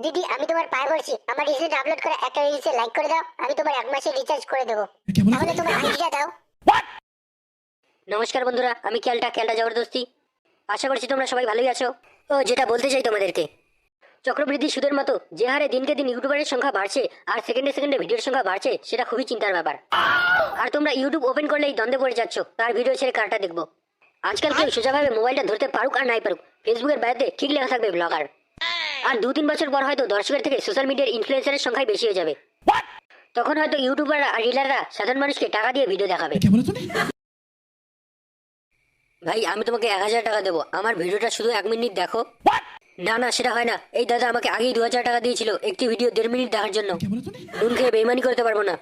দিদি আমি তোমার পায়ে পড়ছি, আমার রিসেন্ট আপলোড করা একটা রিলসে লাইক করে দাও, আমি তোমার 1 মাসের রিচার্জ করে দেবো। তাহলে তোমার আইডিটা দাও। নমস্কার বন্ধুরা, আমি ক্যালটা জবরদস্তি। আশা করছি তোমরা সবাই ভালোই আছো। ও যেটা বলতে চাই তোমাদেরকে, চক্রবৃদ্ধি সুদের মতো যে হারে দিনকে দিন ইউটিউবারের সংখ্যা বাড়ছে আর সেকেন্ডে সেকেন্ডে ভিডিওর সংখ্যা বাড়ছে, সেটা খুবই চিন্তার ব্যাপার। আর তোমরা ইউটিউব ওপেন করলেই দ্বন্দ্বে পড়ে যাচ্ছ তার ভিডিও ছেড়ে কারটা দেখবো। আজকাল কেউ সোজাভাবে মোবাইলটা ধরতে পারুক আর নাই পারুক, ফেসবুকের বায়োতে ঠিক লেখা থাকবে ব্লগার। আর 2-3 বছর পর হয়তো দর্শকের থেকে সোশ্যাল মিডিয়ার ইনফ্লুয়েন্সারের সংখ্যাই বেশি হয়ে যাবে। তখন হয়তো ইউটিউবাররা আর রিলাররা সাধারণ মানুষকে টাকা দিয়ে ভিডিও দেখাবে। ভাই আমি তোমাকে 1000 টাকা দেবো, আমার ভিডিওটা শুধু 1 মিনিট দেখো। না না, সেটা হয় না। এই দাদা আমাকে আগেই 2000 টাকা দিয়েছিল একটি ভিডিও 1.5 মিনিট দেখার জন্য। নুন খেয়ে বেইমানি করতে পারবো না।